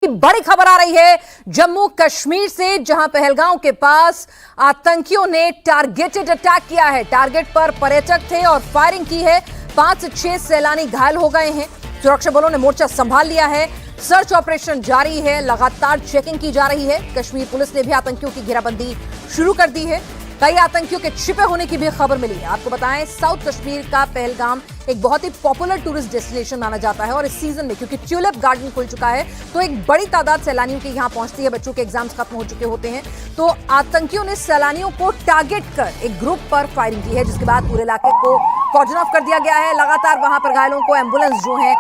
बड़ी खबर आ रही है जम्मू कश्मीर से, जहां पहलगांव के पास आतंकियों ने टारगेटेड अटैक किया है। टारगेट पर पर्यटक थे और फायरिंग की है। 5 से 6 सैलानी घायल हो गए हैं। सुरक्षा बलों ने मोर्चा संभाल लिया है। सर्च ऑपरेशन जारी है, लगातार चेकिंग की जा रही है। कश्मीर पुलिस ने भी आतंकियों की घेराबंदी शुरू कर दी है। कई आतंकियों के छिपे होने की भी खबर मिली है। आपको बताएं, साउथ कश्मीर का पहलगाम एक बहुत ही पॉपुलर टूरिस्ट डेस्टिनेशन माना जाता है और इस सीजन में क्योंकि ट्यूलिप गार्डन खुल चुका है तो एक बड़ी तादाद सैलानियों की यहां पहुंचती है। बच्चों के एग्जाम्स खत्म हो चुके होते हैं तो आतंकियों ने सैलानियों को टारगेट कर एक ग्रुप पर फायरिंग की है, जिसके बाद पूरे इलाके को कॉर्डन ऑफ कर दिया गया है। लगातार वहां पर घायलों को एम्बुलेंस जो है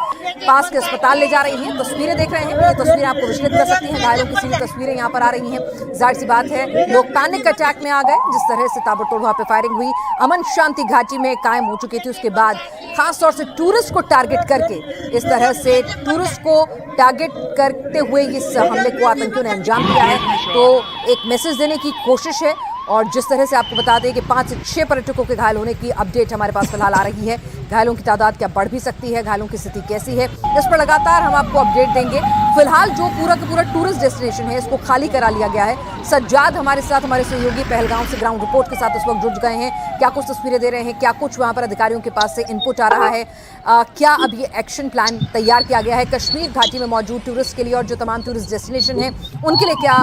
पास के अस्पताल ले जा रही है। तस्वीरें देख रहे हैं, ये तस्वीरें आपको विचलित कर सकती हैं। घायलों की सीधी तस्वीरें यहां पर आ रही हैं। जाहिर सी बात है, लोग पैनिक अटैक में आ गए। जिस तरह से ताबड़तोड़ वहां पे फायरिंग हुई, अमन शांति घाटी में कायम हो चुकी थी। उसके बाद खासतौर से टूरिस्ट को टारगेट करके इस तरह से टूरिस्ट को टारगेट करते हुए इस हमले को आतंकियों ने अंजाम दिया है। तो एक मैसेज देने की कोशिश है। और जिस तरह से आपको बता दें कि 5 से 6 पर्यटकों के घायल होने की अपडेट हमारे पास फिलहाल आ रही है। घायलों की तादाद क्या बढ़ भी सकती है, घायलों की स्थिति कैसी है, इस पर लगातार हम आपको अपडेट देंगे। फिलहाल जो पूरा का पूरा टूरिस्ट डेस्टिनेशन है इसको खाली करा लिया गया है। सज्जाद हमारे साथ, हमारे सहयोगी पहलगाम से ग्राउंड रिपोर्ट के साथ इस वक्त जुड़ गए हैं। क्या कुछ तस्वीरें दे रहे हैं, क्या कुछ वहां पर अधिकारियों के पास से इनपुट आ रहा है, क्या अब ये एक्शन प्लान तैयार किया गया है कश्मीर घाटी में मौजूद टूरिस्ट के लिए और जो तमाम टूरिस्ट डेस्टिनेशन है उनके लिए क्या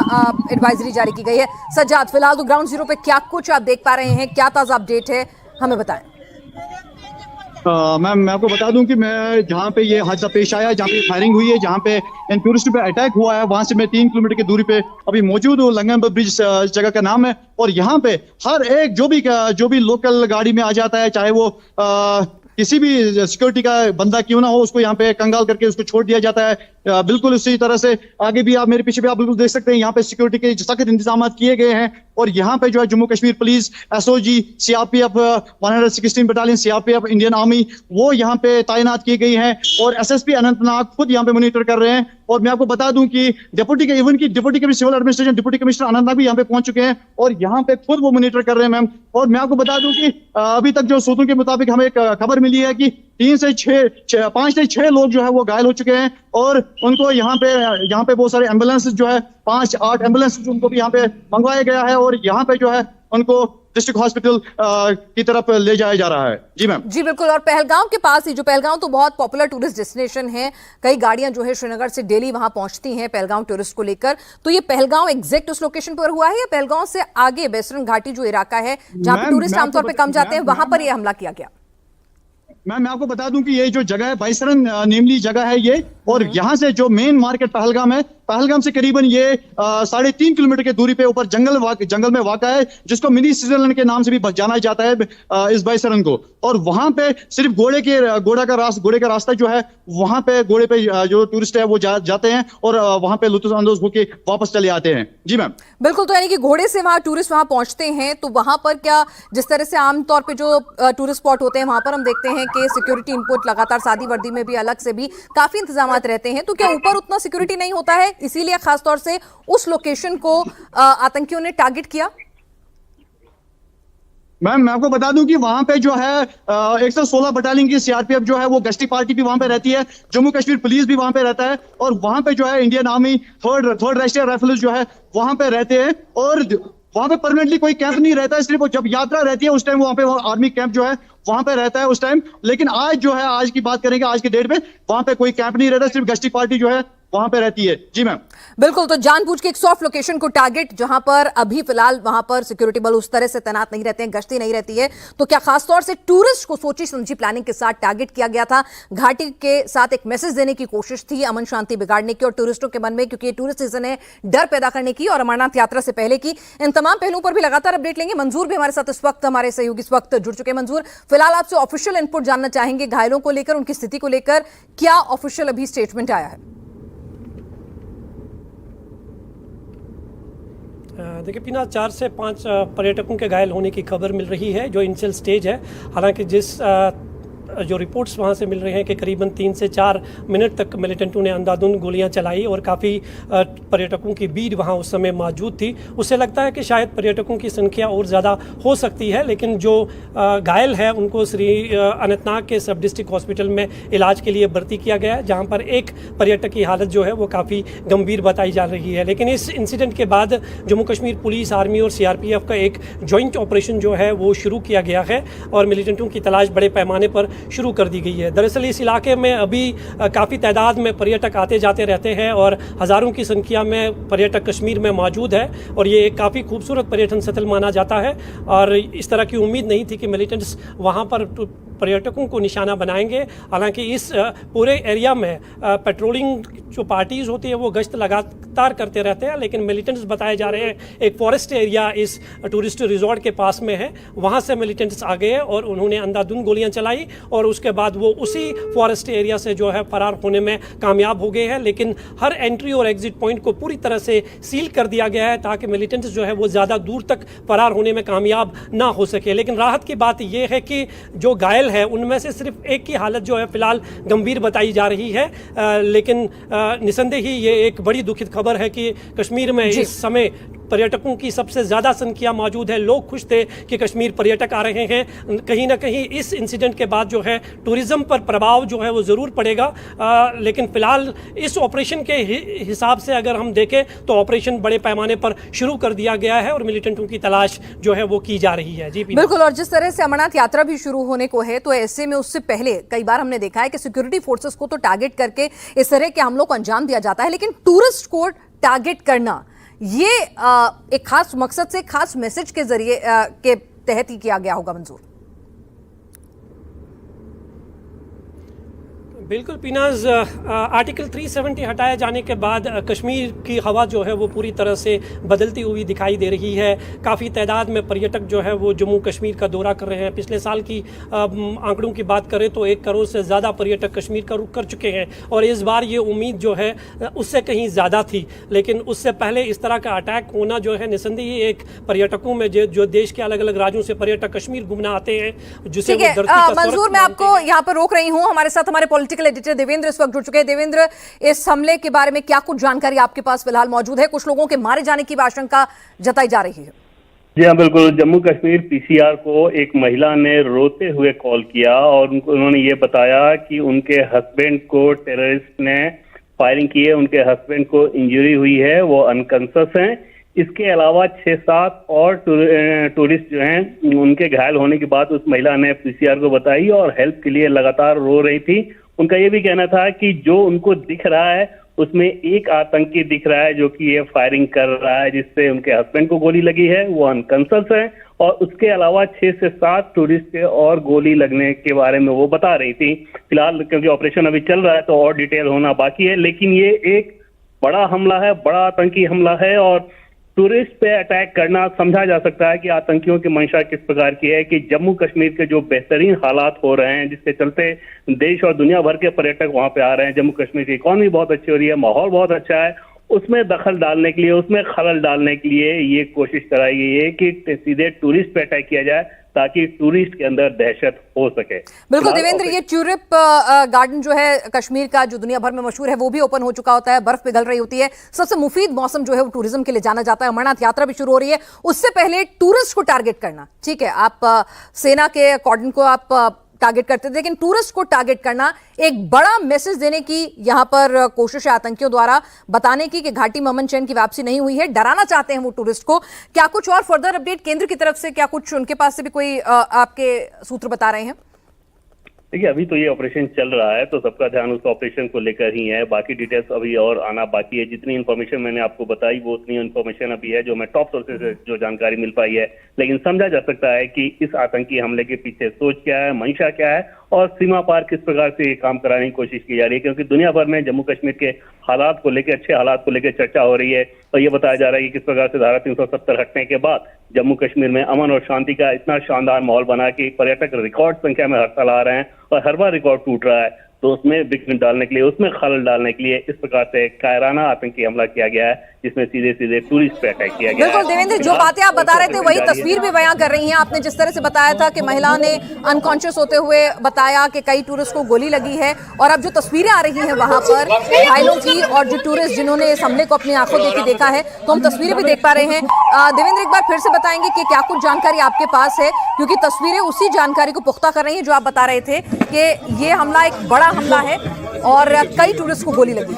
एडवाइजरी जारी की गई है। सज्जाद, फिलहाल तो ग्राउंड जीरो पे क्या कुछ आप देख पा रहे हैं, क्या ताजा अपडेट है, हमें बताएं। मैम, मैं आपको बता दूं कि मैं जहाँ पे ये हादसा पेश आया, जहाँ पे फायरिंग हुई है, जहाँ पे इन टूरिस्ट पे अटैक हुआ है, वहां से मैं 3 किलोमीटर की दूरी पे अभी मौजूद हूँ। लंगम ब्रिज जगह का नाम है। और यहाँ पे हर एक जो भी लोकल गाड़ी में आ जाता है, चाहे वो किसी भी सिक्योरिटी का बंदा क्यों ना हो, उसको यहाँ पे कंगाल करके उसको छोड़ दिया जाता है। बिल्कुल उसी तरह से आगे भी आप मेरे पीछे भी आप बिल्कुल देख सकते हैं, यहाँ पे सिक्योरिटी के सख्त इंतजाम किए गए हैं। और यहाँ पे जो है Jammu Kashmir police, SOG, CRPF 116 battalion, CRPF, Indian army, वो यहाँ पे तैनात की गई है। और एसएसपी अनंतनाग खुद यहाँ पे मॉनिटर कर रहे हैं। और मैं आपको बता दूं कि deputy commissioner civil administration deputy commissioner Anantnag भी यहाँ पे पहुंच चुके हैं और यहाँ पे खुद वो मॉनिटर कर रहे हैं मैम। और मैं आपको बता दूं कि अभी तक जो सूत्रों के मुताबिक हमें एक खबर मिली है कि 5 से 6 लोग जो है वो घायल हो चुके हैं। और उनको यहाँ पे बहुत सारे एम्बुलेंस जो है 5-8 एम्बुलेंस उनको भी यहाँ पे मंगवाया गया है और यहाँ पे जो है उनको डिस्ट्रिक्ट हॉस्पिटल की तरफ ले जाया जा रहा है। जी मैम। जी बिल्कुल। और पहलगाम के पास ही, जो पहलगाम तो बहुत पॉपुलर टूरिस्ट डेस्टिनेशन है, कई गाड़ियां जो है श्रीनगर से डेली वहां पहुंचती हैं पहलगाम टूरिस्ट को लेकर। तो ये पहलगाम एग्जैक्ट उस लोकेशन पर हुआ है या पहलगाम से आगे वेस्टर्न घाटी जो इलाका है जहां पे टूरिस्ट आमतौर पर कम जाते हैं, वहां पर यह हमला किया गया? मैं आपको बता दूं कि ये जो जगह है बाइसरन नेमली जगह है ये। और यहाँ से जो मेन मार्केट पहलगाम है, पहलगाम से करीबन ये 3.5 किलोमीटर की दूरी पे ऊपर जंगल में वाक़ा है, जिसको मिनी स्विट्जरलैंड के नाम से भी जाना जाता है इस बाइसरन को। और वहां पे सिर्फ घोड़े का रास्ता जो है, वहां पे घोड़े पे जो टूरिस्ट है वो जाते हैं और वहां पे लुत्फ अंदोज होके वापस चले आते हैं। जी मैम। बिल्कुल। तो यानी कि घोड़े से वहां टूरिस्ट वहां पहुंचते हैं, तो वहां पर क्या जिस तरह से आमतौर पर जो टूरिस्ट स्पॉट होते हैं वहां पर हम देखते हैं कि सिक्योरिटी इनपुट लगातार सादी वर्दी में भी अलग से भी काफी इंतजाम रहते हैं, तो क्या ऊपर उतना सिक्योरिटी नहीं होता है, इसीलिए खासतौर से उस लोकेशन को आतंकियों ने टारगेट किया? मैम, मैं आपको बता दूं कि वहां पे जो है 116 बटालियन की सीआरपीएफ जो है वो गश्ती पार्टी भी वहां पे रहती है, जम्मू कश्मीर पुलिस भी वहां पे रहता है और वहां पे जो है इंडियन आर्मी थर्ड राष्ट्रीय राइफल्स जो है वहां पे रहते हैं। और वहां पे परमानेंटली कोई कैंप नहीं रहता है, सिर्फ जब यात्रा रहती है उस टाइम वहां पे आर्मी कैंप जो है वहां पे रहता है उस टाइम। लेकिन आज जो है, आज की बात करेंगे, आज के डेट में वहां पे कोई कैंप नहीं रहता, सिर्फ गश्ती पार्टी जो है वहां पे रहती है। जी मैम। बिल्कुल। तो जानबूझ के एक सॉफ्ट लोकेशन को टारगेट, जहां पर अभी फिलहाल वहां पर सिक्योरिटी बल उस तरह से तैनात नहीं रहते हैं, गश्ती नहीं रहती है, तो क्या खासतौर से टूरिस्ट को सोची समझी प्लानिंग के साथ टारगेट किया गया था? घाटी के साथ एक मैसेज देने की कोशिश थी, अमन शांति बिगाड़ने की और टूरिस्टों के मन में, क्योंकि ये टूरिस्ट सीजन है, डर पैदा करने की और अमरनाथ यात्रा से पहले की। इन तमाम पहलुओं पर भी लगातार अपडेट लेंगे। मंजूर भी हमारे साथ इस वक्त, हमारे सहयोगी इस वक्त जुड़ चुके हैं। मंजूर, फिलहाल आपसे ऑफिशियल इनपुट जानना चाहेंगे घायलों को लेकर, उनकी स्थिति को लेकर क्या ऑफिशियल अभी स्टेटमेंट आया है? देखिए पीना, 4 से 5 पर्यटकों के घायल होने की खबर मिल रही है, जो इनिशियल स्टेज है। हालांकि जिस जो रिपोर्ट्स वहाँ से मिल रहे हैं कि करीबन 3 से 4 मिनट तक मिलिटेंटों ने अंधाधुंध गोलियां चलाई और काफ़ी पर्यटकों की भीड़ वहाँ उस समय मौजूद थी। उससे लगता है कि शायद पर्यटकों की संख्या और ज़्यादा हो सकती है, लेकिन जो घायल है उनको श्री अनंतनाग के सब डिस्ट्रिक्ट हॉस्पिटल में इलाज के लिए भर्ती किया गया है, जहाँ पर एक पर्यटक की हालत जो है वो काफ़ी गंभीर बताई जा रही है। लेकिन इस इंसिडेंट के बाद जम्मू कश्मीर पुलिस, आर्मी और CRPF का एक जॉइंट ऑपरेशन जो है वो शुरू किया गया है और मिलिटेंटों की तलाश बड़े पैमाने पर शुरू कर दी गई है। दरअसल इस इलाके में अभी काफ़ी तादाद में पर्यटक आते जाते रहते हैं और हज़ारों की संख्या में पर्यटक कश्मीर में मौजूद है और ये एक काफ़ी खूबसूरत पर्यटन स्थल माना जाता है और इस तरह की उम्मीद नहीं थी कि मिलिटेंट्स वहाँ पर पर्यटकों को निशाना बनाएंगे। हालांकि इस पूरे एरिया में पेट्रोलिंग जो पार्टीज़ होती है वो गश्त लगातार करते रहते हैं, लेकिन मिलिटेंट्स बताए जा रहे हैं एक फॉरेस्ट एरिया इस टूरिस्ट रिजॉर्ट के पास में है, वहाँ से मिलिटेंट्स आ गए और उन्होंने अंधाधुंध गोलियां चलाई और उसके बाद वो उसी फॉरेस्ट एरिया से जो है फरार होने में कामयाब हो गए हैं। लेकिन हर एंट्री और एग्जिट पॉइंट को पूरी तरह से सील कर दिया गया है ताकि मिलिटेंट्स जो है वो ज़्यादा दूर तक फरार होने में कामयाब ना हो सके। लेकिन राहत की बात यह है कि जो घायल है उनमें से सिर्फ एक की हालत जो है फिलहाल गंभीर बताई जा रही है, लेकिन निसंदेह ही ये एक बड़ी दुखद खबर है कि कश्मीर में इस समय पर्यटकों की सबसे ज़्यादा संख्या मौजूद है। लोग खुश थे कि कश्मीर पर्यटक आ रहे हैं। कहीं ना कहीं इस इंसिडेंट के बाद जो है टूरिज़्म पर प्रभाव जो है वो ज़रूर पड़ेगा, लेकिन फ़िलहाल इस ऑपरेशन के हिसाब से अगर हम देखें तो ऑपरेशन बड़े पैमाने पर शुरू कर दिया गया है और मिलिटेंटों की तलाश जो है वो की जा रही है। जी बिल्कुल, और जिस तरह से अमरनाथ यात्रा भी शुरू होने को है तो ऐसे में उससे पहले कई बार हमने देखा है कि सिक्योरिटी फोर्सेस को तो टारगेट करके इस तरह के हमलों को अंजाम दिया जाता है, लेकिन टूरिस्ट को टारगेट करना ये एक खास मकसद से, खास मैसेज के जरिए के तहत ही किया गया होगा मंजूर। बिल्कुल पीनाज, आर्टिकल 370 हटाए जाने के बाद कश्मीर की हवा जो है वो पूरी तरह से बदलती हुई दिखाई दे रही है। काफ़ी तादाद में पर्यटक जो है वो जम्मू कश्मीर का दौरा कर रहे हैं। पिछले साल की आंकड़ों की बात करें तो 1 करोड़ से ज़्यादा पर्यटक कश्मीर का रुख कर चुके हैं और इस बार ये उम्मीद जो है उससे कहीं ज़्यादा थी। लेकिन उससे पहले इस तरह का अटैक होना जो है निसंदेह एक पर्यटकों में जो देश के अलग अलग राज्यों से पर्यटक कश्मीर घूमना आते हैं, जिसे मंजूर मैं आपको यहाँ पर रोक रही हूँ। हमारे साथ हमारे पॉलिटिकल एडिटर देवेंद्र इस वक्त जुड़ चुके हैं। देवेंद्र, इस हमले के बारे में क्या कुछ जानकारी आपके पास फिलहाल मौजूद है? कुछ लोगों के मारे जाने की आशंका जताई जा रही है। जी हाँ, बिल्कुल। जम्मू कश्मीर PCR को एक महिला ने रोते हुए कॉल किया और उन्होंने ये बताया कि उनके हस्बैंड को टेररिस्ट ने फायरिंग की है, उनके हस्बैंड को इंजरी हुई है, वो अनकॉन्शियस हैं। इसके अलावा 6-7 और टूरिस्ट जो हैं उनके घायल होने की बात उस महिला ने PCR को बताई और हेल्प के लिए लगातार रो रही थी। उनका ये भी कहना था कि जो उनको दिख रहा है उसमें एक आतंकी दिख रहा है जो कि ये फायरिंग कर रहा है, जिससे उनके हस्बैंड को गोली लगी है, वो अनकॉन्शियस है। और उसके अलावा 6 से 7 टूरिस्ट के और गोली लगने के बारे में वो बता रही थी। फिलहाल क्योंकि ऑपरेशन अभी चल रहा है तो और डिटेल होना बाकी है, लेकिन ये एक बड़ा हमला है, बड़ा आतंकी हमला है और टूरिस्ट पे अटैक करना समझा जा सकता है कि आतंकियों की मंशा किस प्रकार की है कि जम्मू कश्मीर के जो बेहतरीन हालात हो रहे हैं, जिसके चलते देश और दुनिया भर के पर्यटक वहां पे आ रहे हैं, जम्मू कश्मीर की इकॉनमी बहुत अच्छी हो रही है, माहौल बहुत अच्छा है, उसमें दखल डालने के लिए, उसमें खलल डालने के लिए ये कोशिश कराई गई है कि सीधे टूरिस्ट पे अटैक किया जाए ताकि टूरिस्ट के अंदर दहशत हो सके। बिल्कुल देवेंद्र, ये ट्यूलिप गार्डन जो है कश्मीर का, जो दुनिया भर में मशहूर है, वो भी ओपन हो चुका होता है, बर्फ पिघल रही होती है। सबसे मुफीद मौसम जो है वो टूरिज्म के लिए जाना जाता है। अमरनाथ यात्रा भी शुरू हो रही है, उससे पहले टूरिस्ट को टारगेट करना, ठीक है, आप सेना के कॉर्डन को आप टारगेट करते थे, लेकिन टूरिस्ट को टारगेट करना एक बड़ा मैसेज देने की यहां पर कोशिश है आतंकियों द्वारा, बताने की कि घाटी में अमन चैन की वापसी नहीं हुई है, डराना चाहते हैं वो टूरिस्ट को। क्या कुछ और फर्दर अपडेट केंद्र की तरफ से, क्या कुछ उनके पास से भी कोई आपके सूत्र बता रहे हैं? देखिए, अभी तो ये ऑपरेशन चल रहा है तो सबका ध्यान उस ऑपरेशन को लेकर ही है। बाकी डिटेल्स अभी और आना बाकी है। जितनी इन्फॉर्मेशन मैंने आपको बताई वो उतनी इन्फॉर्मेशन अभी है जो मैं टॉप सोर्सेज से जो जानकारी मिल पाई है। लेकिन समझा जा सकता है कि इस आतंकी हमले के पीछे सोच क्या है, मंशा क्या है और सीमा पार किस प्रकार से ये काम कराने की कोशिश की जा रही है, क्योंकि दुनिया भर में जम्मू कश्मीर के हालात को लेकर, अच्छे हालात को लेकर चर्चा हो रही है और ये बताया जा रहा है कि किस प्रकार से धारा 370 हटने के बाद जम्मू कश्मीर में अमन और शांति का इतना शानदार माहौल बना कि पर्यटक रिकॉर्ड संख्या में हर साल आ रहे हैं और हर बार रिकॉर्ड टूट रहा है। तो उसमें विघ्न डालने के लिए, उसमें खलल डालने के लिए इस प्रकार से कायराना आतंकी हमला किया गया है, जिसमें सीधे सीधे टूरिस्ट पे अटैक किया गया। बिल्कुल देवेंद्र, जो बातें आप बता रहे थे वही तस्वीर भी बयां कर रही हैं। आपने जिस तरह से बताया था कि महिला ने अनकॉन्शियस होते हुए बताया कि कई टूरिस्ट को गोली लगी है, और अब जो तस्वीरें आ रही हैं वहां पर घायलों की और जो टूरिस्ट जिन्होंने इस हमले को अपनी आंखों देखी देखा है, तो हम तस्वीरें भी देख पा रहे हैं। देवेंद्र, एक बार फिर से बताएंगे कि क्या कुछ जानकारी आपके पास है, क्योंकि तस्वीरें उसी जानकारी को पुख्ता कर रही हैं जो आप बता रहे थे कि ये हमला एक बड़ा हमला है और कई टूरिस्ट को गोली लगी।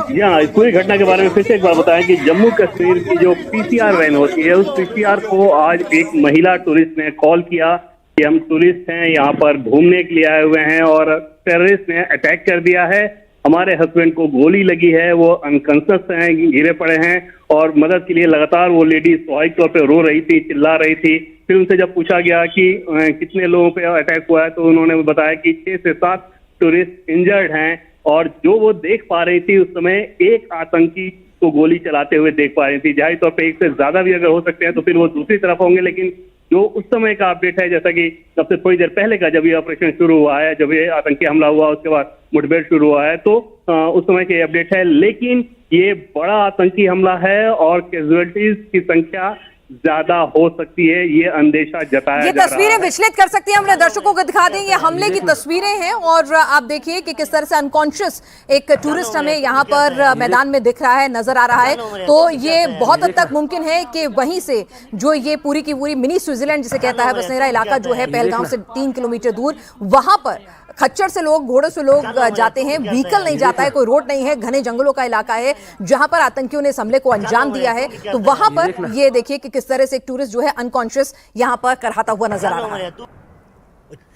जी हाँ, इस पूरी घटना के बारे में फिर से एक बार बताएं कि जम्मू कश्मीर की जो पीसीआर वैन होती है, उस पीसीआर को आज एक महिला टूरिस्ट ने कॉल किया कि हम टूरिस्ट हैं, यहाँ पर घूमने के लिए आए हुए हैं और टेररिस्ट ने अटैक कर दिया है, हमारे हस्बैंड को गोली लगी है, वो अनकॉन्शियस हैं, गिरे पड़े हैं और मदद के लिए लगातार वो लेडी स्वाभाविक तौर पे रो रही थी, चिल्ला रही थी। फिर उनसे जब पूछा गया कि कितने लोगों पे अटैक हुआ है, तो उन्होंने बताया कि 6 से 7 टूरिस्ट इंजर्ड हैं और जो वो देख पा रही थी उस समय एक आतंकी को गोली चलाते हुए देख पा रही थी। जाहिर तौर पे एक से ज्यादा भी अगर हो सकते हैं तो फिर वो दूसरी तरफ होंगे, लेकिन जो उस समय का अपडेट है, जैसा कि सबसे थोड़ी देर पहले का जब ये ऑपरेशन शुरू हुआ है, जब ये आतंकी हमला हुआ उसके बाद मुठभेड़ शुरू हुआ है, तो उस समय के अपडेट है। लेकिन ये बड़ा आतंकी हमला है और कैजुअलिटीज की संख्या ज्यादा हो सकती है, ये अंदेशा जताया ये तस्वीरें विचलित कर सकती हैं। हमने दर्शकों को दिखा दें, ये हमले की तस्वीरें हैं और आप देखिए कि किस तरह से अनकॉन्शियस एक टूरिस्ट हमें यहाँ पर मैदान में दिख रहा है, नजर आ रहा है। तो ये बहुत हद तक मुमकिन है कि वहीं से जो ये पूरी की पूरी मिनी स्विट्जरलैंड जिसे कहता है बसनेरा इलाका जो है पहलगांव से 3 किलोमीटर दूर, वहां पर खच्चर से लोग, घोड़ों से लोग जाते हैं, व्हीकल नहीं जाता है, कोई रोड नहीं है, घने जंगलों का इलाका है जहां पर आतंकियों ने इस हमले को अंजाम दिया है। तो वहां पर ये देखिए कि किस तरह से एक टूरिस्ट जो है अनकॉन्शियस यहां पर करहाता हुआ नजर आ रहा है।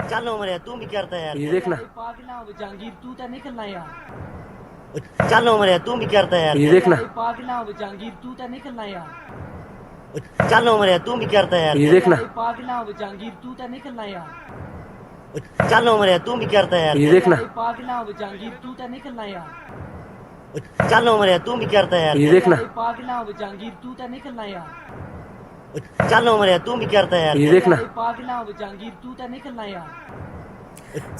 चलो मरे तू भी करता है यार, ये देखना जहांगीर तू तो निकलना यार, चलो मरे तू भी करता है यार, ये देखना जहांगीर तू तो निकलना यार, चलो मरे तू भी करता है यार, ये देखना जहांगीर तू तो निकलना यार, चलो मरे तू भी करता है यार, ये देखना जहांगीर तू तो निकलना यार, चलो मरे तू भी करता है यार, ये देखना जहांगीर तू तो निकलना यार, चलो मरे तू भी करता है यार, ये देखना जहांगीर तू तो निकलना यार।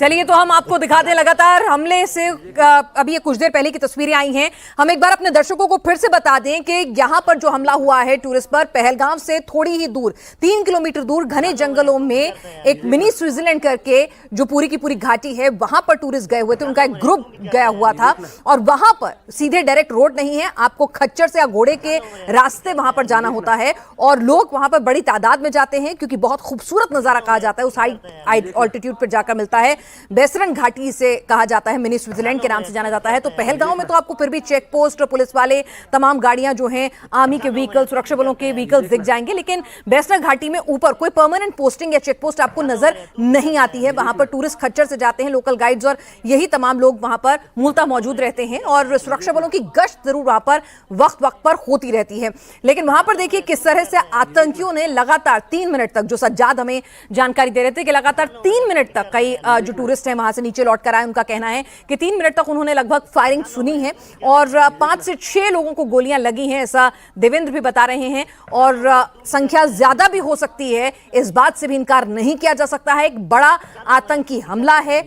चलिए, तो हम आपको दिखा दें लगातार हमले से अभी ये कुछ देर पहले की तस्वीरें आई हैं। हम एक बार अपने दर्शकों को फिर से बता दें कि यहां पर जो हमला हुआ है टूरिस्ट पर, पहलगाम से थोड़ी ही दूर 3 किलोमीटर दूर घने जंगलों में एक मिनी स्विट्जरलैंड करके जो पूरी की पूरी घाटी है वहां पर टूरिस्ट गए हुए थे, उनका एक ग्रुप गया हुआ था और वहां पर सीधे डायरेक्ट रोड नहीं है, आपको खच्चर से या घोड़े के रास्ते वहां पर जाना होता है और लोग वहां पर बड़ी तादाद में जाते हैं क्योंकि बहुत खूबसूरत नजारा कहा जाता है, उस हाई ऑल्टीट्यूड पर जाकर मिलता है। बेसरन घाटी से कहा जाता है, मिनी स्विट्जरलैंड के नाम से जाना जाता है। तो पहलगांव में तो आपको फिर भी चेक पोस्ट, पुलिस वाले, तमाम गाड़ियां जो हैं, आर्मी के व्हीकल, सुरक्षा बलों के व्हीकल्स दिख जाएंगे, लेकिन बेसरन घाटी में ऊपर कोई परमानेंट पोस्टिंग या चेक पोस्ट आपको नजर नहीं आती है। वहां पर टूरिस्ट खच्चर से जाते हैं, लोकल गाइड्स और यही तमाम लोग वहां पर मूलतः मौजूद रहते हैं और सुरक्षा बलों की गश्त जरूर वहां पर वक्त वक्त पर होती रहती है। लेकिन वहां पर देखिए किस तरह से आतंकियों ने लगातार 3 मिनट तक, जो सज्जाद हमें जानकारी दे रहे थे कि लगातार 3 मिनट तक कई जो टूरिस्ट हैं वहां से नीचे लौट कर आए, उनका कहना है कि 3 मिनट तक उन्होंने लगभग फायरिंग सुनी है और 5 से 6 लोगों को गोलियां लगी हैं, ऐसा देवेंद्र भी बता रहे हैं और संख्या ज्यादा भी हो सकती है, इस बात से भी इनकार नहीं किया जा सकता है। एक बड़ा आतंकी हमला है।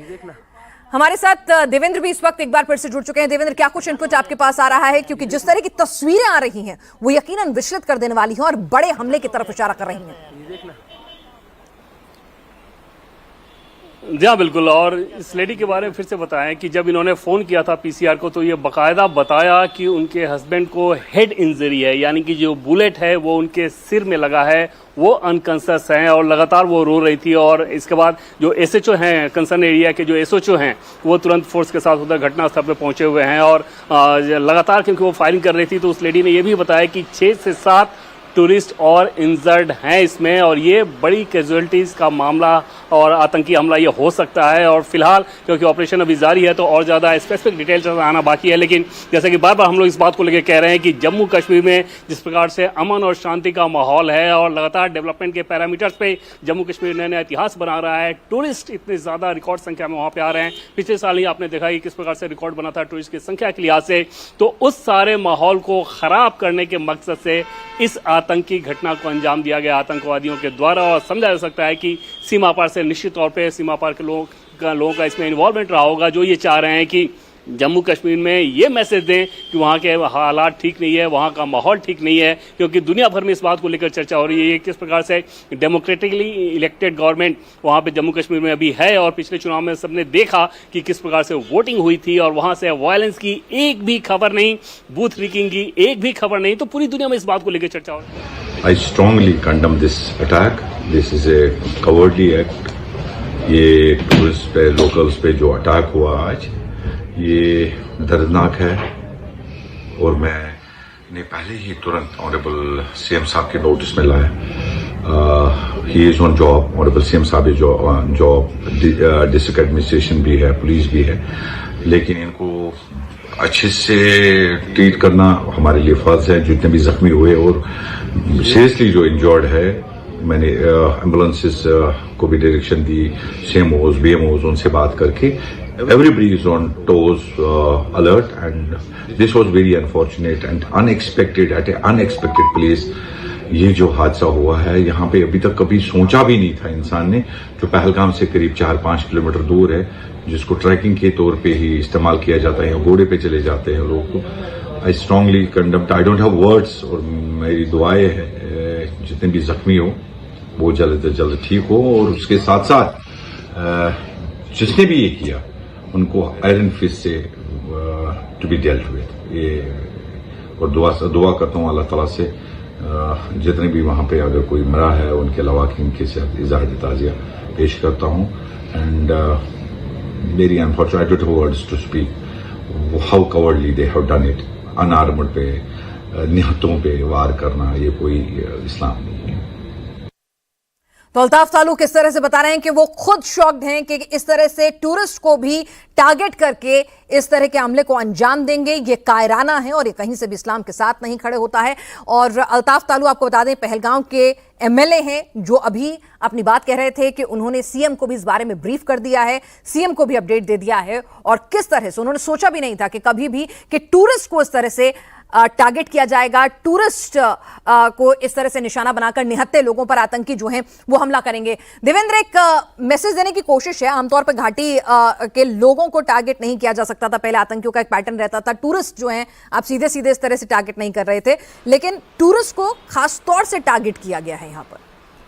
हमारे साथ देवेंद्र भी इस वक्त एक बार फिर से जुड़ चुके हैं। देवेंद्र, क्या कुछ इनपुट आपके पास आ रहा है, क्योंकि जिस तरह की तस्वीरें आ रही हैं वो यकीनन विचलित कर देने वाली हैं और बड़े हमले की तरफ इशारा कर रही हैं। जी हाँ, बिल्कुल। और इस लेडी के बारे में फिर से बताएं कि जब इन्होंने फ़ोन किया था पीसीआर को तो ये बाकायदा बताया कि उनके हस्बैंड को हेड इंजरी है, यानी कि जो बुलेट है वो उनके सिर में लगा है, वो अनकॉन्शियस हैं और लगातार वो रो रही थी। और इसके बाद जो एसएचओ हैं, कंसर्न एरिया के जो एसएचओ हैं, वो तुरंत फोर्स के साथ उधर घटनास्थल पर पहुंचे हुए हैं और लगातार क्योंकि वो फायरिंग कर रही थी तो उस लेडी ने ये भी बताया कि 6 से 7 टूरिस्ट और इंजर्ड हैं इसमें और ये बड़ी कैजुअलिटीज़ का मामला और आतंकी हमला ये हो सकता है। और फिलहाल क्योंकि ऑपरेशन अभी जारी है तो और ज़्यादा स्पेसिफिक डिटेल्स आना बाकी है, लेकिन जैसे कि बार बार हम लोग इस बात को लेकर कह रहे हैं कि जम्मू कश्मीर में जिस प्रकार से अमन और शांति का माहौल है और लगातार डेवलपमेंट के पैरामीटर्स पे जम्मू कश्मीर नया नया इतिहास बना रहा है, टूरिस्ट इतने ज़्यादा रिकॉर्ड संख्या में वहाँ पर आ रहे हैं। पिछले साल ही आपने देखा कि किस प्रकार से रिकॉर्ड बना था टूरिस्ट की संख्या के लिहाज से, तो उस सारे माहौल को ख़राब करने के मकसद से इस आतंकी घटना को अंजाम दिया गया आतंकवादियों के द्वारा। और समझा जा सकता है कि सीमा पार से निश्चित तौर पे सीमा पार के लोगों का इसमें इन्वॉल्वमेंट रहा होगा, जो ये चाह रहे हैं कि जम्मू कश्मीर में ये मैसेज दें कि वहाँ के हालात ठीक नहीं है, वहाँ का माहौल ठीक नहीं है, क्योंकि दुनिया भर में इस बात को लेकर चर्चा हो रही है किस प्रकार से डेमोक्रेटिकली इलेक्टेड गवर्नमेंट वहाँ पे जम्मू कश्मीर में अभी है, और पिछले चुनाव में सबने देखा कि किस प्रकार से वोटिंग हुई थी और वहाँ से वायलेंस की एक भी खबर नहीं, बूथ लीकिंग की एक भी खबर नहीं। तो पूरी दुनिया में इस बात को लेकर चर्चा हो रही है। I strongly condemn this attack. This is a cowardly act. ये टूरिस्ट पे, लोकल्स पे जो अटैक हुआ आज, ये दर्दनाक है और मैंने पहले ही तुरंत ऑनरेबल सीएम साहब के नोटिस में लाया। He is on job, honourable CM साहब जॉब, डिस्ट्रिक्ट एडमिनिस्ट्रेशन भी है, पुलिस भी है, लेकिन इनको अच्छे से ट्रीट करना हमारे लिए फर्ज है। जितने भी जख्मी हुए और सीरियसली जो इंजर्ड है, मैंने एम्बुलेंसेस को भी डायरेक्शन दी, सीएमओज, बीएमओज, उनसे बात करके everybody is on toes, alert, and this was very unfortunate and unexpected at an unexpected place. ये जो हादसा हुआ है यहाँ पे अभी तक कभी सोचा भी नहीं था इंसान ने, जो पहलगाम से करीब 4-5 किलोमीटर दूर है, जिसको ट्रैकिंग के तौर पे ही इस्तेमाल किया जाता है, घोड़े पे चले जाते हैं लोग। I strongly condemn, I don't have words, और मेरी दुआएं है जितने भी जख्मी हो वो जल्द से जल्द ठीक हो, और उसके साथ साथ जिसने भी ये किया उनको आयरन फिस्ट से टू बी डेल्ट विद। ये और दुआ करता हूँ अल्लाह ताला से जितने भी वहाँ पे अगर कोई मरा है उनके अलावा उनके साथ इज़हार ताज़िया पेश करता हूँ। And very unfortunate words to speak how cowardly they have done it. Unarmed पे, निहत्तों पे वार करना ये कोई इस्लाम नहीं है। तो अल्ताफ तालुक इस तरह से बता रहे हैं कि वो खुद शॉक्ड हैं कि इस तरह से टूरिस्ट को भी टारगेट करके इस तरह के हमले को अंजाम देंगे। ये कायराना है और ये कहीं से भी इस्लाम के साथ नहीं खड़े होता है। और अल्ताफ तालुक आपको बता दें पहलगाम के एमएलए हैं जो अभी अपनी बात कह रहे थे कि उन्होंने सीएम को भी इस बारे में ब्रीफ कर दिया है, सीएम को भी अपडेट दे दिया है, और किस तरह से उन्होंने सोचा भी नहीं था कि कभी भी कि टूरिस्ट को इस तरह से टारगेट किया जाएगा, टूरिस्ट को इस तरह से निशाना बनाकर निहत्ते लोगों पर आतंकी जो हैं वो हमला करेंगे। देवेंद्र, एक मैसेज देने की कोशिश है। आमतौर पर घाटी के लोगों को टारगेट नहीं किया जा सकता था, पहले आतंकियों का एक पैटर्न रहता था, टूरिस्ट जो हैं आप सीधे सीधे इस तरह से टारगेट नहीं कर रहे थे, लेकिन टूरिस्ट को खास तौर से टारगेट किया गया है। यहाँ पर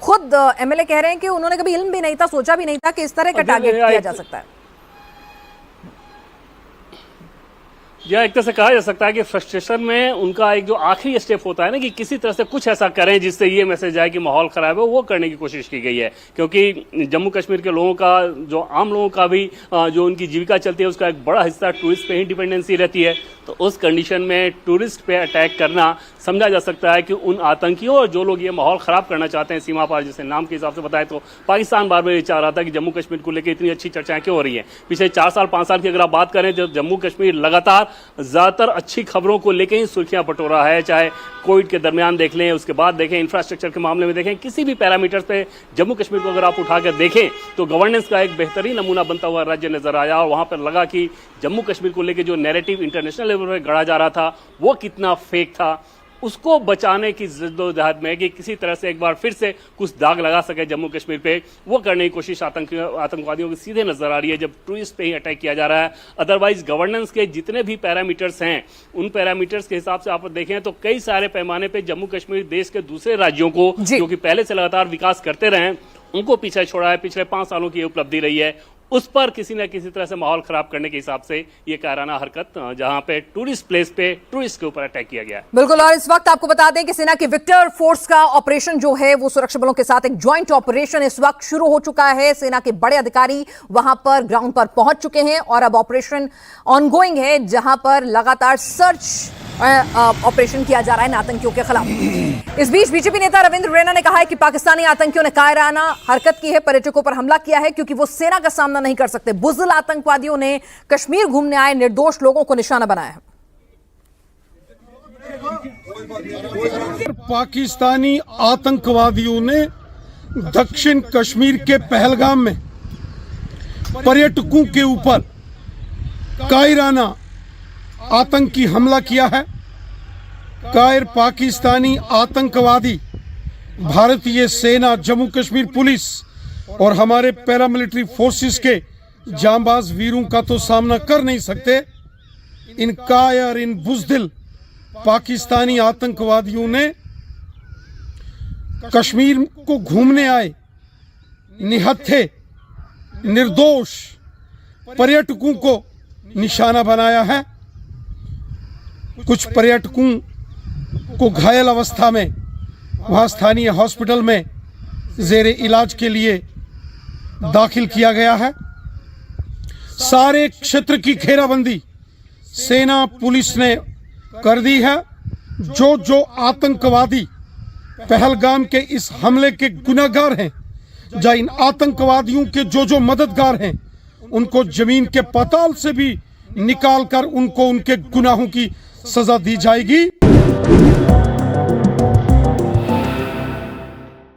खुद एमएलए कह रहे हैं कि उन्होंने कभी इल्म भी नहीं था, सोचा भी नहीं था कि इस तरह का टारगेट किया जा सकता है। या एक तरह से कहा जा सकता है कि फ्रस्ट्रेशन में उनका एक जो आखिरी स्टेप होता है ना, कि किसी तरह से कुछ ऐसा करें जिससे ये मैसेज आए कि माहौल खराब है, वो करने की कोशिश की गई है। क्योंकि जम्मू कश्मीर के लोगों का, जो आम लोगों का भी जो उनकी जीविका चलती है, उसका एक बड़ा हिस्सा टूरिस्ट पे ही डिपेंडेंसी रहती है। तो उस कंडीशन में टूरिस्ट पे अटैक करना समझा जा सकता है कि उन आतंकियों और जो लोग ये माहौल खराब करना चाहते हैं सीमा पार, जैसे नाम के हिसाब से बताए तो पाकिस्तान बार बार ये चाह रहा था कि जम्मू कश्मीर को लेकर इतनी अच्छी चर्चाएं क्यों हो रही हैं। पिछले 4 साल 5 साल की अगर आप बात करें, जब जम्मू कश्मीर लगातार ज्यादातर अच्छी खबरों को लेकर ही सुर्खियां बटोरा है, चाहे कोविड के दरमियान देख लें, उसके बाद देखें, इंफ्रास्ट्रक्चर के मामले में देखें, किसी भी पैरामीटर्स पे जम्मू कश्मीर को अगर आप उठाकर देखें तो गवर्नेंस का एक बेहतरीन नमूना बनता हुआ राज्य नजर आया। और वहां पर लगा कि जम्मू कश्मीर को लेकर जो नैरेटिव इंटरनेशनल लेवल पर गढ़ा जा रहा था वो कितना फेक था। उसको बचाने की जद्दोजहद में कि किसी तरह से एक बार फिर से कुछ दाग लगा सके जम्मू कश्मीर पे, वो करने की कोशिश आतंकवादियों की सीधे नजर आ रही है जब टूरिस्ट पे ही अटैक किया जा रहा है। अदरवाइज गवर्नेंस के जितने भी पैरामीटर्स हैं, उन पैरामीटर्स के हिसाब से आप देखें तो कई सारे पैमाने पे जम्मू कश्मीर देश के दूसरे राज्यों को जो कि पहले से लगातार विकास करते रहे, उनको पीछे छोड़ा है। पिछले 5 सालों की उपलब्धि रही है, उस पर किसी न किसी तरह से माहौल खराब करने के हिसाब से ये कायराना हरकत, जहां पे टूरिस्ट प्लेस पे टूरिस्ट के ऊपर अटैक किया गया है। बिल्कुल। और इस वक्त आपको बता दें कि सेना की विक्टर फोर्स का ऑपरेशन जो है वो सुरक्षा बलों के साथ एक ज्वाइंट ऑपरेशन इस वक्त शुरू हो चुका है। सेना के बड़े अधिकारी वहां पर ग्राउंड पर पहुंच चुके हैं और अब ऑपरेशन ऑनगोइंग है, जहां पर लगातार सर्च ऑपरेशन किया जा रहा है आतंकियों के खिलाफ। इस बीच बीजेपी नेता रविंद्र रैना ने कहा है कि पाकिस्तानी आतंकियों ने कायराना हरकत की है, पर्यटकों पर हमला किया है क्योंकि वो सेना का सामना नहीं कर सकते। बुज़दिल आतंकवादियों ने कश्मीर घूमने आए निर्दोष लोगों को निशाना बनाया है। पाकिस्तानी आतंकवादियों ने दक्षिण कश्मीर के पहलगाम में पर्यटकों के ऊपर कायराना आतंकी हमला किया है। कायर पाकिस्तानी आतंकवादी भारतीय सेना, जम्मू कश्मीर पुलिस और हमारे पैरामिलिट्री फोर्सेस के जांबाज वीरों का तो सामना कर नहीं सकते, इन कायर, इन बुज़दिल पाकिस्तानी आतंकवादियों ने कश्मीर को घूमने आए निहत्थे निर्दोष पर्यटकों को निशाना बनाया है। कुछ पर्यटकों को घायल अवस्था में वहां स्थानीय हॉस्पिटल में जेर इलाज के लिए दाखिल किया गया है। सारे क्षेत्र की घेराबंदी सेना पुलिस ने कर दी है। जो आतंकवादी पहलगाम के इस हमले के गुनहगार हैं, या इन आतंकवादियों के जो मददगार हैं, उनको जमीन के पाताल से भी निकालकर उनको उनके गुनाहों की सजा दी जाएगी।